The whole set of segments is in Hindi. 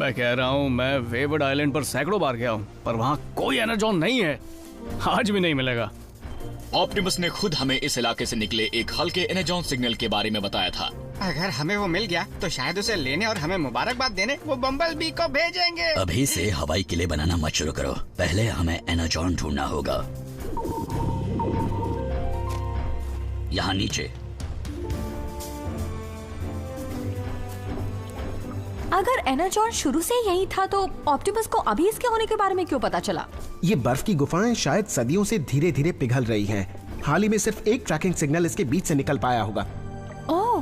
मैं कह रहा हूँ, मैं वेवड आइलैंड पर सैकड़ों बार गया हूँ, पर वहाँ कोई एनर्जॉन नहीं है। आज भी नहीं मिलेगा। ऑप्टिमस ने खुद हमें इस इलाके से निकले एक हल्के एनर्जॉन सिग्नल के बारे में बताया था। अगर हमें वो मिल गया तो शायद उसे लेने और हमें मुबारकबाद देने वो बम्बल बी को भेजेंगे। अभी से हवाई किले बनाना मत शुरू करो, पहले हमें एनर्जॉन ढूंढना होगा। यहाँ नीचे। अगर एनर्जॉन शुरू से यही था तो ऑप्टिमस को अभी इसके होने के बारे में क्यों पता चला? ये बर्फ की गुफाएं शायद सदियों से धीरे धीरे पिघल रही हैं। हाल ही में सिर्फ एक ट्रैकिंग सिग्नल इसके बीच से निकल पाया होगा। ओह।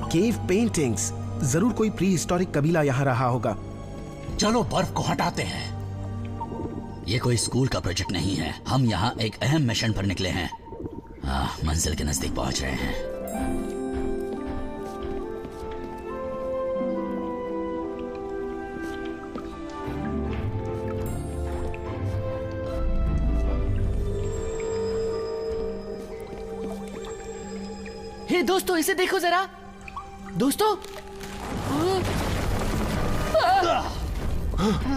केव पेंटिंग्स, जरूर कोई प्री हिस्टोरिक कबीला यहाँ रहा होगा। चलो बर्फ को हटाते हैं। ये कोई स्कूल का प्रोजेक्ट नहीं है, हम यहाँ एक अहम मिशन पर निकले हैं। मंजिल के नजदीक पहुंच रहे हैं। हे दोस्तों, इसे देखो जरा। दोस्तों,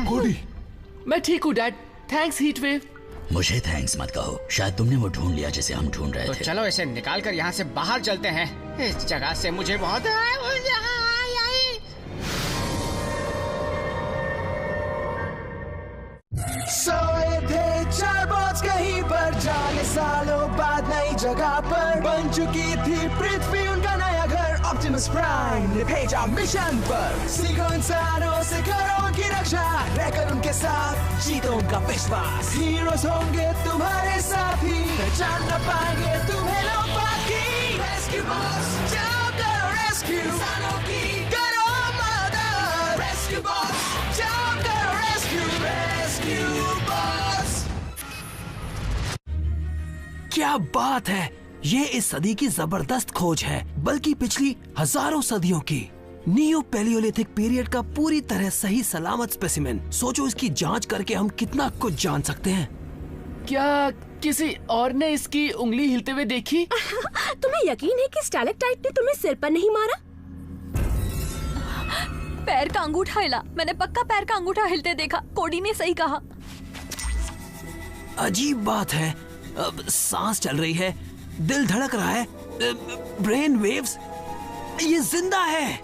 कोडी। मैं ठीक हूँ डैड, थैंक्स हीटवेव। मुझे थैंक्स मत कहो, शायद तुमने वो ढूंढ लिया जिसे हम ढूंढ रहे तो थे। चलो इसे निकाल कर यहाँ से बाहर चलते हैं। इस जगह से मुझे बहुत सोए थे चार बॉट्स कहीं पर, जाने सालों बाद नई जगह पर बन चुकी थी पृथ्वी उनका नया घर। ऑप्टिमस प्राइम ने भेजा मिशन पर, सीखो इंसानों से करो उनकी रक्षा, रहकर उनके साथ जीतो उनका विश्वास। हीरोज होंगे तुम्हारे साथी, पहचान न पाएंगे तुम्हें लोग बाकी। रेस्क्यू बॉस, जाओ करो रेस्क्यू इंसानों की, करो मदद। रेस्क्यू बॉस, जाओ करो रेस्क्यू, रेस्क्यू बॉस। क्या बात है, ये इस सदी की जबरदस्त खोज है, बल्कि पिछली हजारों सदियों की। नियो पैलियोलिथिक पीरियड का पूरी तरह सही सलामत स्पेसिमेन। सोचो इसकी जांच करके हम कितना कुछ जान सकते हैं। क्या किसी और ने इसकी उंगली हिलते हुए देखी? तुम्हें यकीन है कि स्टैलेक्टाइट ने तुम्हें सिर पर नहीं मारा? पैर का अंगूठा हिला, मैंने पक्का पैर का अंगूठा हिलते देखा। कोडी ने सही कहा। अजीब बात है, अब सांस चल रही है, दिल धड़क रहा है, ब्रेन वेव्स, ये जिंदा है।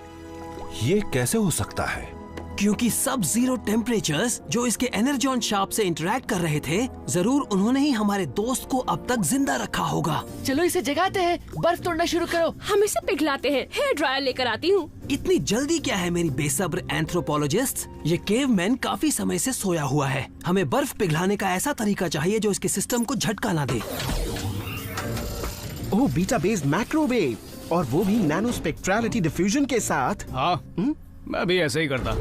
ये कैसे हो सकता है? क्योंकि सब जीरो टेम्परेचर्स जो इसके एनर्जॉन शार्प से इंटरैक्ट कर रहे थे, जरूर उन्होंने ही हमारे दोस्त को अब तक जिंदा रखा होगा। चलो इसे जगाते हैं, बर्फ तोड़ना शुरू करो। हम इसे पिघलाते हैं, हेयर ड्रायर लेकर आती हूँ। इतनी जल्दी क्या है मेरी बेसब्र एंथ्रोपोलॉजिस्ट? ये केवमैन काफी समय से सोया हुआ है। हमें बर्फ पिघलाने का ऐसा तरीका चाहिए जो इसके सिस्टम को झटका ना दे। ओह, बीटा बेस्ड मैक्रोवेव, और वो भी नैनो स्पेक्ट्रलिटी डिफ्यूजन के साथ। हाँ, मैं भी ऐसे ही करता।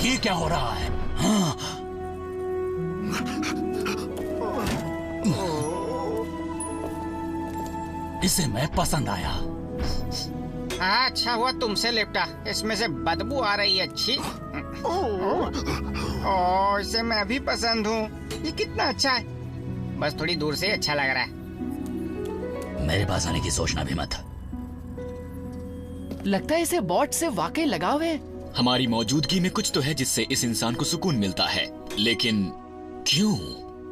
ये क्या हो रहा है? इसे मैं पसंद आया। अच्छा हुआ तुमसे लिपटा, इसमें से बदबू आ रही है अच्छी। ओह, इसे मैं भी पसंद हूँ। ये कितना अच्छा है, बस थोड़ी दूर से अच्छा लग रहा है। मेरे पास आने की सोचना भी मत। लगता है इसे बॉट से वाकई लगाव है। हमारी मौजूदगी में कुछ तो है जिससे इस इंसान को सुकून मिलता है, लेकिन क्यों?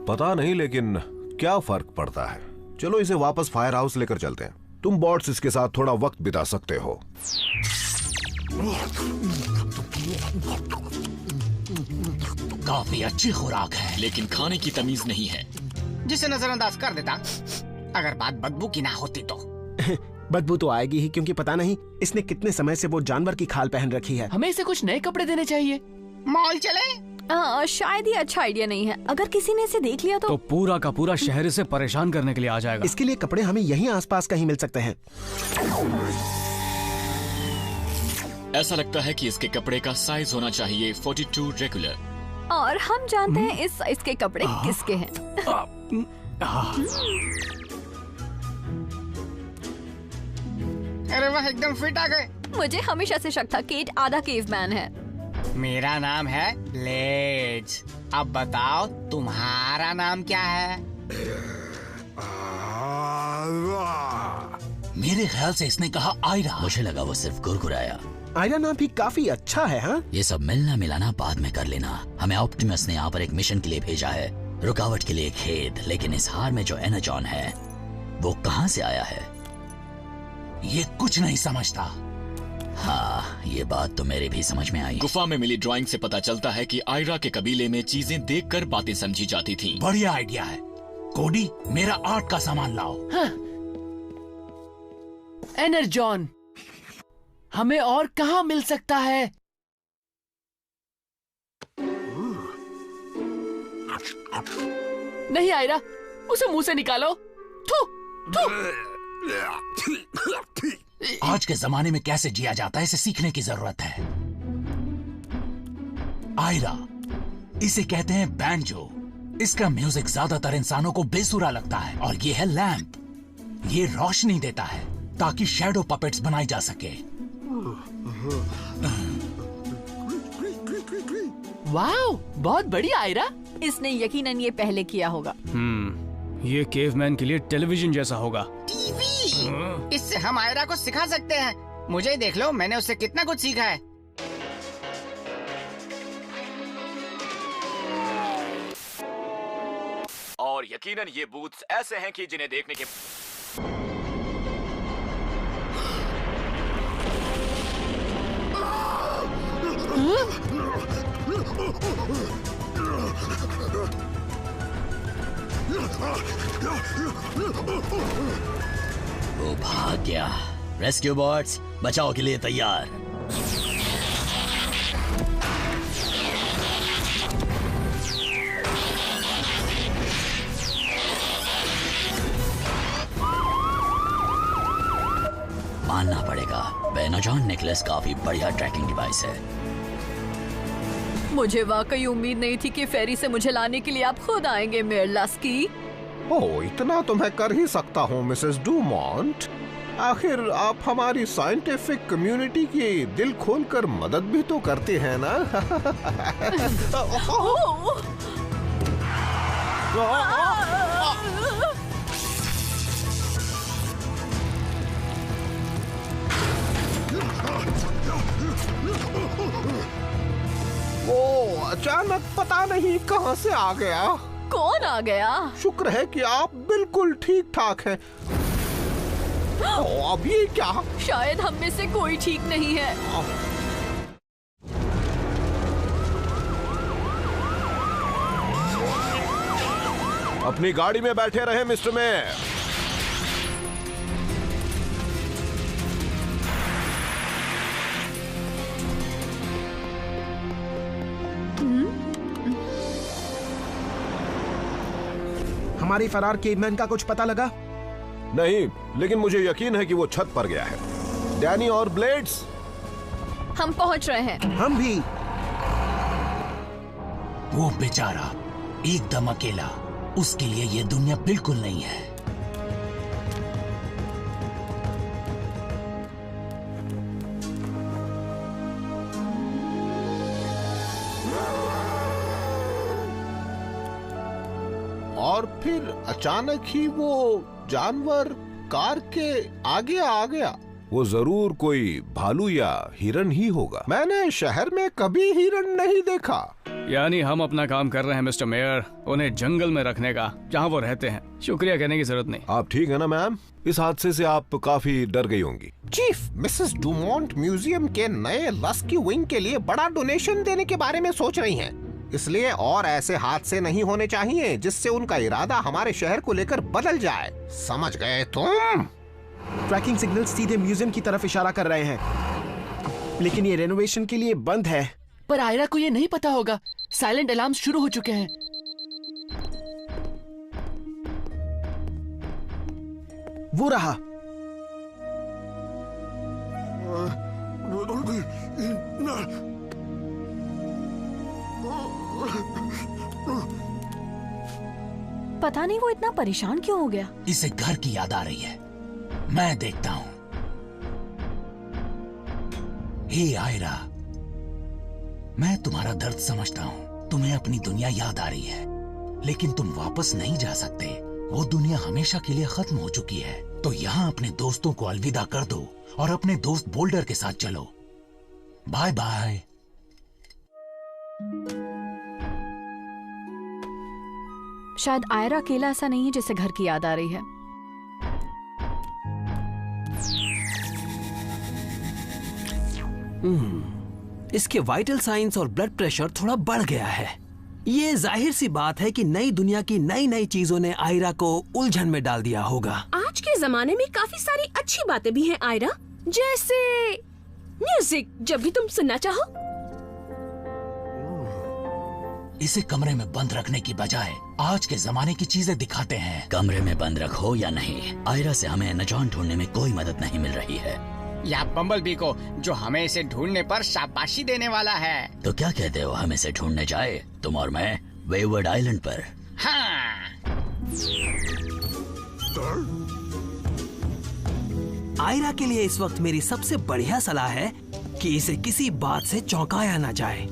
पता नहीं, लेकिन क्या फर्क पड़ता है। चलो इसे वापस फायर हाउस लेकर चलते हैं। तुम बॉट्स इसके साथ थोड़ा वक्त बिता सकते हो। काफी अच्छी खुराक है, लेकिन खाने की तमीज नहीं है, जिसे नजरअंदाज कर देता अगर बात बदबू की ना होती तो। बदबू तो आएगी ही, क्योंकि पता नहीं इसने कितने समय से वो जानवर की खाल पहन रखी है। हमें इसे कुछ नए कपड़े देने चाहिए। मॉल चले? शायद ये अच्छा आइडिया नहीं है। अगर किसी ने इसे देख लिया तो पूरा का पूरा शहर इसे परेशान करने के लिए आ जाएगा। इसके लिए कपड़े हमें यहीं आसपास कहीं मिल सकते हैं। ऐसा लगता है कि इसके कपड़े का साइज होना चाहिए 42 रेगुलर। और हम जानते हैं इस साइज के कपड़े किसके हैं। अरे वाह, एकदम फिट आ गए। मुझे हमेशा से शक था केट आधा केवमैन है। मेरा नाम है ब्लेड्स। अब बताओ तुम्हारा नाम क्या है? मेरे ख्याल से इसने कहा आयरा। मुझे लगा वो सिर्फ गुरगुराया। आयरा नाम भी काफी अच्छा है। हाँ, ये सब मिलना मिलाना बाद में कर लेना। हमें ऑप्टिमस ने यहाँ पर एक मिशन के लिए भेजा है, रुकावट के लिए खेद। लेकिन इस हार में जो एनर्जॉन है वो कहाँ से आया है? ये कुछ नहीं समझता। हाँ, ये बात तो मेरे भी समझ में आई। गुफा में मिली ड्राइंग से पता चलता है कि आयरा के कबीले में चीजें देखकर बातें समझी जाती थीं। बढ़िया आइडिया है। कोडी, मेरा आर्ट का सामान लाओ। हाँ। एनर्जॉन हमें और कहाँ मिल सकता है? नहीं आयरा, उसे मुंह से निकालो। थू, थू। आज के जमाने में कैसे जिया जाता है इसे सीखने की जरूरत है। आयरा, इसे कहते हैं बैंजो। इसका म्यूजिक ज्यादातर इंसानों को बेसुरा लगता है। और ये है लैंप, ये रोशनी देता है ताकि शैडो पपेट्स बनाई जा सके। वाओ, बहुत बढ़िया आयरा। इसने यकीनन ये पहले किया होगा। ये केवमैन के लिए टेलीविजन जैसा होगा। टीवी, इससे हम आयरा को सिखा सकते हैं। मुझे ही देख लो, मैंने उससे कितना कुछ सीखा है। और यकीनन ये बूथ्स ऐसे हैं कि जिन्हें देखने के वो भाग गया। रेस्क्यू बॉट्स बचाव के लिए तैयार। मानना पड़ेगा, एनर्जॉन नेकलेस काफी बढ़िया ट्रैकिंग डिवाइस है। मुझे वाकई उम्मीद नहीं थी कि फेरी से मुझे लाने के लिए आप खुद आएंगे मेयर लस्की। ओह, इतना तो मैं कर ही सकता हूँ मिसेस डूमॉन्ट। आखिर आप हमारी साइंटिफिक कम्युनिटी की दिल खोलकर मदद भी तो करते हैं ना। वो अचानक पता नहीं कहां से आ गया। कौन आ गया? शुक्र है कि आप बिल्कुल ठीक ठाक हैं। अब ये क्या? शायद हम में से कोई ठीक नहीं है। अपनी गाड़ी में बैठे रहे मिस्टर मेयर। हमारे फरार केवमैन का कुछ पता लगा? नहीं, लेकिन मुझे यकीन है कि वो छत पर गया है। डैनी और ब्लेड्स, हम पहुंच रहे हैं। हम भी। वो बेचारा एकदम अकेला, उसके लिए ये दुनिया बिल्कुल नहीं है। और फिर अचानक ही वो जानवर कार के आगे आ गया। वो जरूर कोई भालू या हिरन ही होगा। मैंने शहर में कभी हिरन नहीं देखा। यानी हम अपना काम कर रहे हैं मिस्टर मेयर, उन्हें जंगल में रखने का, जहाँ वो रहते हैं। शुक्रिया कहने की जरूरत नहीं। आप ठीक है ना मैम? इस हादसे से आप काफी डर गई होंगी। चीफ, मिसेस डूमॉन्ट म्यूजियम के नए रेस्क्यू विंग के लिए बड़ा डोनेशन देने के बारे में सोच रही हैं। इसलिए और ऐसे हादसे नहीं होने चाहिए जिससे उनका इरादा हमारे शहर को लेकर बदल जाए। समझ गए तुम? ट्रैकिंग सिग्नल सीधे म्यूजियम की तरफ इशारा कर रहे हैं, लेकिन ये रेनोवेशन के लिए बंद है। पर आयरा को ये नहीं पता होगा, साइलेंट अलार्म शुरू हो चुके हैं। वो रहा। पता नहीं वो इतना परेशान क्यों हो गया। इसे घर की याद आ रही है, मैं देखता हूँ। हे आयरा, मैं तुम्हारा दर्द समझता हूँ। तुम्हें अपनी दुनिया याद आ रही है, लेकिन तुम वापस नहीं जा सकते। वो दुनिया हमेशा के लिए खत्म हो चुकी है। तो यहाँ अपने दोस्तों को अलविदा कर दो और अपने दोस्त बोल्डर के साथ चलो। Bye bye. शायद आयरा अकेला ऐसा नहीं है जिसे घर की याद आ रही है। इसके वाइटल साइंस और ब्लड प्रेशर थोड़ा बढ़ गया है। ये जाहिर सी बात है कि नई दुनिया की नई नई चीजों ने आयरा को उलझन में डाल दिया होगा। आज के जमाने में काफी सारी अच्छी बातें भी हैं आयरा, जैसे म्यूजिक, जब भी तुम सुनना चाहो। इसे कमरे में बंद रखने की बजाय आज के जमाने की चीजें दिखाते हैं। कमरे में बंद रखो या नहीं, आयरा से हमें एनाजॉन ढूंढने में कोई मदद नहीं मिल रही है। या बम्बलबी को, जो हमें इसे ढूंढने पर शाबाशी देने वाला है। तो क्या कहते हो, हम इसे ढूंढने जाए, तुम और मैं, वेववर्ड आइलैंड पर? हाँ। आयरा के लिए इस वक्त मेरी सबसे बढ़िया सलाह है कि इसे किसी बात से चौंकाया ना जाए।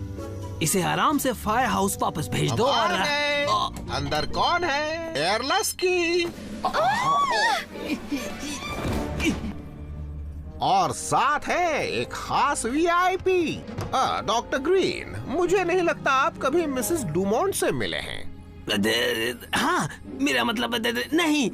इसे आराम से फायर हाउस वापस भेज दो। और अंदर कौन है? एयरलेस की और साथ है एक खास वीआईपी, डॉक्टर ग्रीन। मुझे नहीं लगता आप कभी मिसेस डुमोंट से मिले हैं। हाँ, मेरा मतलब नहीं,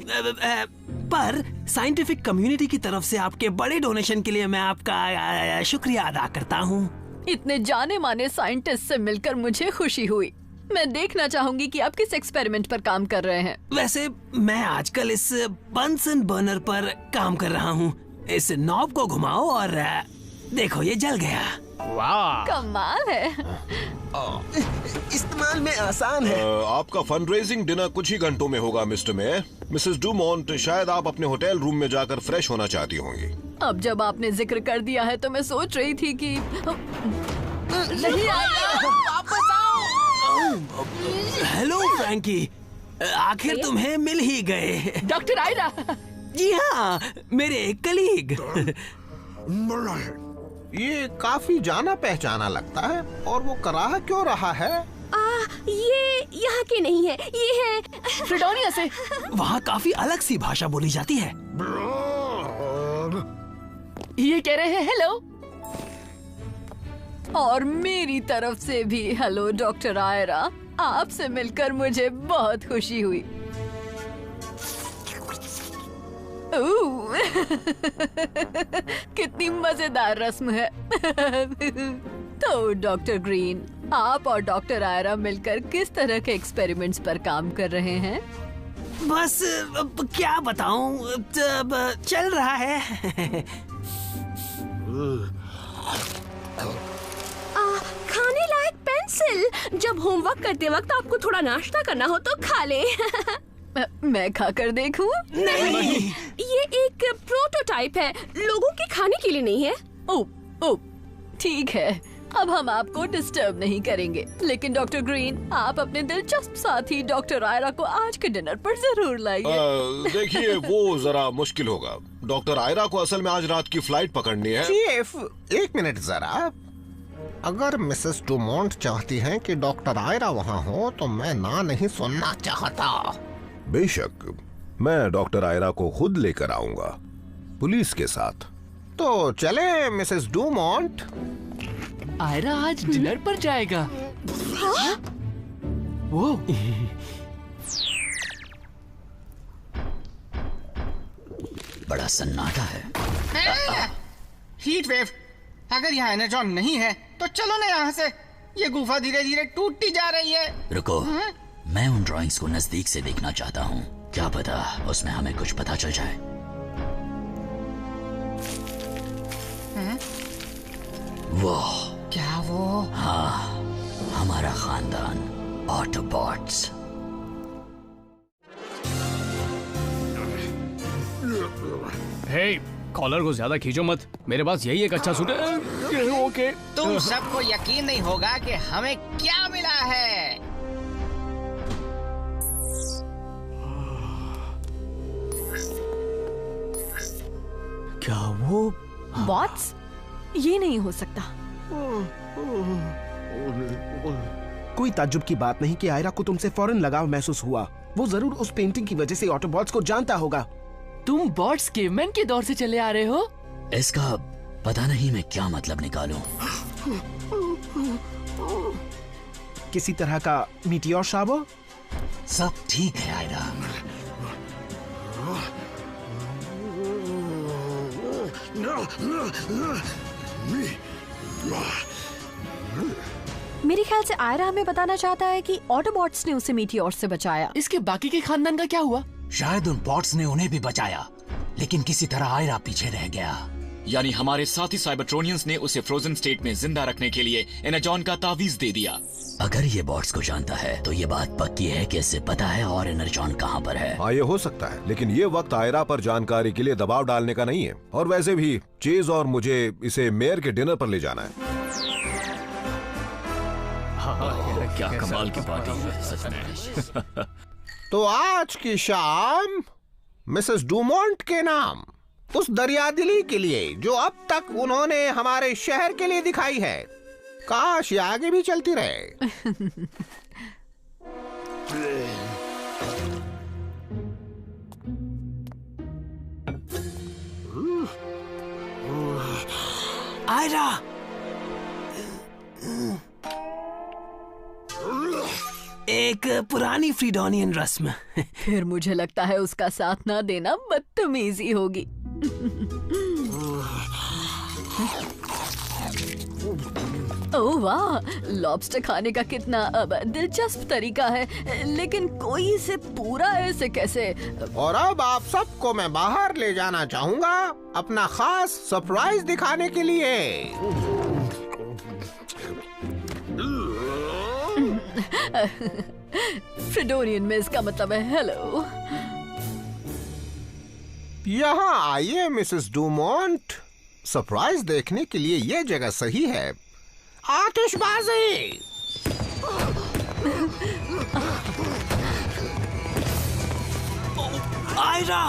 पर साइंटिफिक कम्युनिटी की तरफ से आपके बड़े डोनेशन के लिए मैं आपका शुक्रिया अदा करता हूँ। इतने जाने माने साइंटिस्ट से मिलकर मुझे खुशी हुई। मैं देखना चाहूंगी कि आप किस एक्सपेरिमेंट पर काम कर रहे हैं। वैसे मैं आजकल इस बंसन बर्नर पर काम कर रहा हूँ। इस नॉब को घुमाओ और देखो, ये जल गया। वाह, कमाल है। इस्तेमाल में आसान है। आपका फंडरेजिंग डिनर कुछ ही घंटों में होगा मिस्टर मेयर। मिसेस डुमोंट, शायद आप अपने होटल रूम में जाकर फ्रेश होना चाहती होंगी। अब जब आपने जिक्र कर दिया है तो मैं सोच रही थी कि नहीं आएगा। वापस आओ। हेलो फ्रैंकी, आखिर तुम्हें मिल ही गए। डॉक्टर आयरा। जी हाँ, मेरे एक कलीग। ये काफी जाना पहचाना लगता है, और वो कराह क्यों रहा है? ये यहाँ के नहीं है, ये है फ्रीडोनिया से। वहाँ काफी अलग सी भाषा बोली जाती है। ये कह रहे हैं हेलो। और मेरी तरफ से भी हेलो डॉक्टर आयरा। आपसे मिलकर मुझे बहुत खुशी हुई। कितनी मजेदार रस्म है। तो डॉक्टर ग्रीन, आप और डॉक्टर आयरा मिलकर किस तरह के एक्सपेरिमेंट्स पर काम कर रहे हैं? बस क्या बताऊं, चल रहा है। खाने लायक पेंसिल। जब होमवर्क करते वक्त आपको थोड़ा नाश्ता करना हो तो खा ले। मैं खाकर देखूं? नहीं, ये एक प्रोटोटाइप है, लोगों के खाने के लिए नहीं है। ओ, ठीक है, अब हम आपको डिस्टर्ब नहीं करेंगे। लेकिन डॉक्टर ग्रीन, आप अपने दिलचस्प साथी डॉक्टर आयरा को आज के डिनर पर जरूर लाइए। देखिए, वो जरा मुश्किल होगा। डॉक्टर आयरा को असल में आज रात की फ्लाइट पकड़नी है। चीफ, एक मिनट जरा। अगर मिसेस डुमोंट चाहती हैं कि डॉक्टर आयरा वहाँ हो, तो मैं ना नहीं सुनना चाहता। बेशक, मैं डॉक्टर आयरा को खुद लेकर आऊंगा, पुलिस के साथ। तो चले मिसेस डुमोंट। आयरा आज डिनर पर जाएगा। वो बड़ा सन्नाटा है। Heat wave. अगर यहाँ एनाजॉन नहीं है तो चलो ना यहाँ से। ये गुफा धीरे धीरे टूटती जा रही है। रुको, मैं उन ड्राइंग्स को नजदीक से देखना चाहता हूँ। क्या पता उसमें हमें कुछ पता चल जाए। वो क्या वो? हाँ, हमारा खानदान ऑटोबॉट्स। हे, कॉलर को ज्यादा खींचो मत, मेरे पास यही एक अच्छा सूट है। ओके। तुम सबको यकीन नहीं होगा कि हमें क्या मिला है। क्या वो वॉट्स? ये नहीं हो सकता। कोई ताज्जुब की बात नहीं कि आयरा को तुमसे फौरन लगाव महसूस हुआ। वो जरूर उस पेंटिंग की वजह से ऑटोबॉट्स को जानता होगा। तुम बॉट्स केवमैन के दौर से चले आ रहे हो? इसका पता नहीं मैं क्या मतलब निकालूं। किसी तरह का मीटियोर शाबो? सब ठीक है आयरा। मेरे ख्याल से आयरा हमें बताना चाहता है कि ऑटोबॉट्स ने उसे मीटियोर से बचाया। इसके बाकी के खानदान का क्या हुआ? शायद उन बॉट्स ने उन्हें भी बचाया, लेकिन किसी तरह आयरा पीछे रह गया। यानी हमारे साथी साइबरट्रोनियंस ने उसे फ्रोजन स्टेट में जिंदा रखने के लिए एनाजॉन का तावीज दे दिया। अगर ये बॉट्स को जानता है तो ये बात पक्की है कि इसे पता है और एनर्जॉन कहाँ पर है। हाँ, ये हो सकता है, लेकिन ये वक्त आयरा पर जानकारी के लिए दबाव डालने का नहीं है। और वैसे भी चेज और मुझे इसे मेयर के डिनर पर ले जाना है। क्या कमाल की पार्टी है सच में। तो आज की शाम मिसेस डूमोंट के नाम उस दरियादिली के लिए जो अब तक उन्होंने हमारे शहर के लिए दिखाई है। काश ये आगे भी चलती रहे। आयरा, एक पुरानी फ्रीडोनियन रस्म। फिर मुझे लगता है उसका साथ ना देना बदतमीजी होगी। ओह वाह, लॉबस्टर खाने का कितना दिलचस्प तरीका है, लेकिन कोई इसे पूरा ऐसे कैसे? और अब आप सबको मैं बाहर ले जाना चाहूंगा अपना खास सरप्राइज दिखाने के लिए। फ्रीडोनियन में इसका मतलब है हेलो। यहाँ आइए मिसेस डूमोंट, सरप्राइज देखने के लिए ये जगह सही है। आतिशबाजी! आयरा!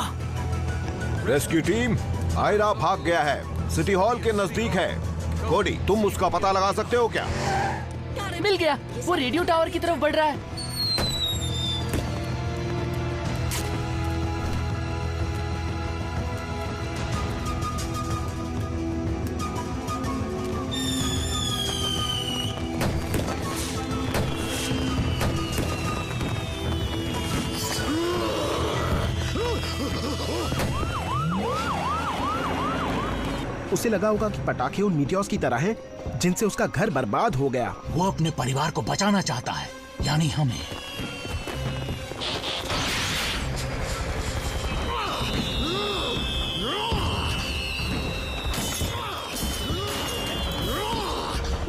रेस्क्यू टीम, आयरा भाग गया है, सिटी हॉल के नजदीक है। कोडी, तुम उसका पता लगा सकते हो क्या? मिल गया, वो रेडियो टावर की तरफ बढ़ रहा है। उसे लगा होगा कि पटाखे उन मीटियोर्स की तरह हैं जिनसे उसका घर बर्बाद हो गया। वो अपने परिवार को बचाना चाहता है, यानी हमें।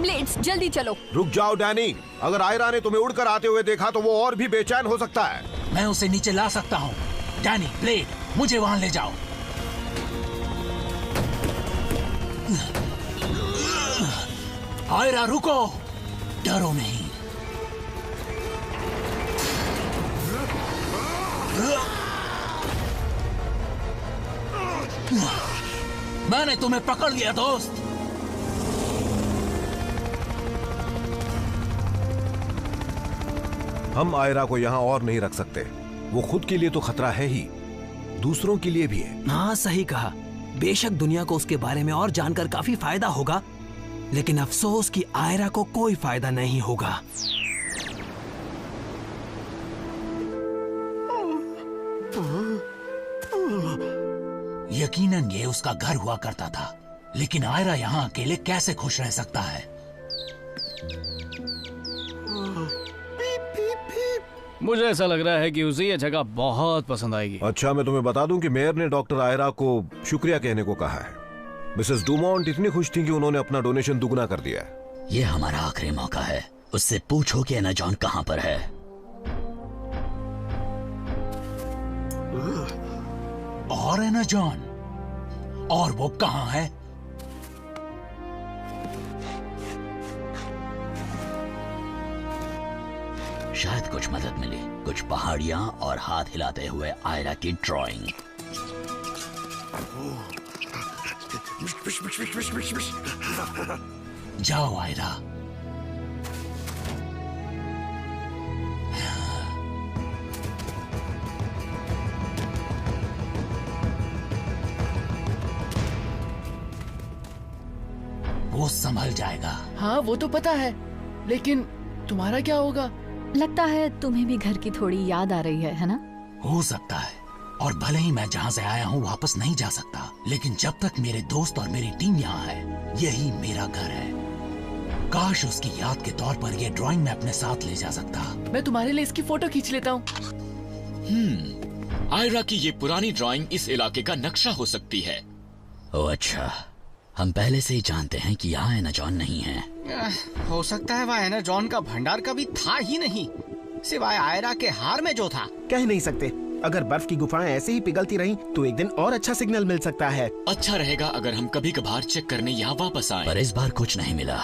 ब्लेड्स, जल्दी चलो। रुक जाओ डैनी, अगर आयरा ने तुम्हें उड़कर आते हुए देखा तो वो और भी बेचैन हो सकता है। मैं उसे नीचे ला सकता हूँ। डैनी, ब्लेड, मुझे वहां ले जाओ। आयरा रुको, डरो नहीं। मैंने तुम्हें पकड़ लिया दोस्त। हम आयरा को यहाँ और नहीं रख सकते। वो खुद के लिए तो खतरा है ही, दूसरों के लिए भी है। हाँ, सही कहा। बेशक दुनिया को उसके बारे में और जानकर काफी फायदा होगा, लेकिन अफसोस कि आयरा को कोई फायदा नहीं होगा। यकीनन ये उसका घर हुआ करता था, लेकिन आयरा यहाँ अकेले कैसे खुश रह सकता है? मुझे ऐसा लग रहा है कि उसे ये जगह बहुत पसंद आएगी। अच्छा, मैं तुम्हें बता दूं कि मेयर ने डॉक्टर आयरा को शुक्रिया कहने को कहा है। मिसेस डूमोंट इतनी खुश थी कि उन्होंने अपना डोनेशन दुगना कर दिया है। ये हमारा आखिरी मौका है। उससे पूछो कि एनाजॉन कहाँ पर है। और एनाजॉन, और वो कहाँ है? शायद कुछ मदद मिली, कुछ पहाड़ियां और हाथ हिलाते हुए आयरा की ड्राइंग। जाओ आयरा। वो संभल जाएगा। हाँ वो तो पता है, लेकिन तुम्हारा क्या होगा? लगता है तुम्हें भी घर की थोड़ी याद आ रही है ना? हो सकता है, और भले ही मैं जहाँ से आया हूँ वापस नहीं जा सकता, लेकिन जब तक मेरे दोस्त और मेरी टीम यहाँ है, यही मेरा घर है। काश उसकी याद के तौर पर ये ड्राइंग मैं अपने साथ ले जा सकता। मैं तुम्हारे लिए इसकी फोटो खींच लेता हूँ। आयरा की ये पुरानी ड्राइंग इस इलाके का नक्शा हो सकती है। ओह अच्छा, हम पहले से ही जानते हैं कि यहाँ एनाजॉन नहीं है। हो सकता है वह एनाजॉन का भंडार कभी था ही नहीं, सिवाय आयरा के हार में जो था। कह नहीं सकते, अगर बर्फ की गुफाएं ऐसे ही पिघलती रहीं तो एक दिन और अच्छा सिग्नल मिल सकता है। अच्छा रहेगा अगर हम कभी कभार चेक करने यहाँ वापस आए। पर इस बार कुछ नहीं मिला।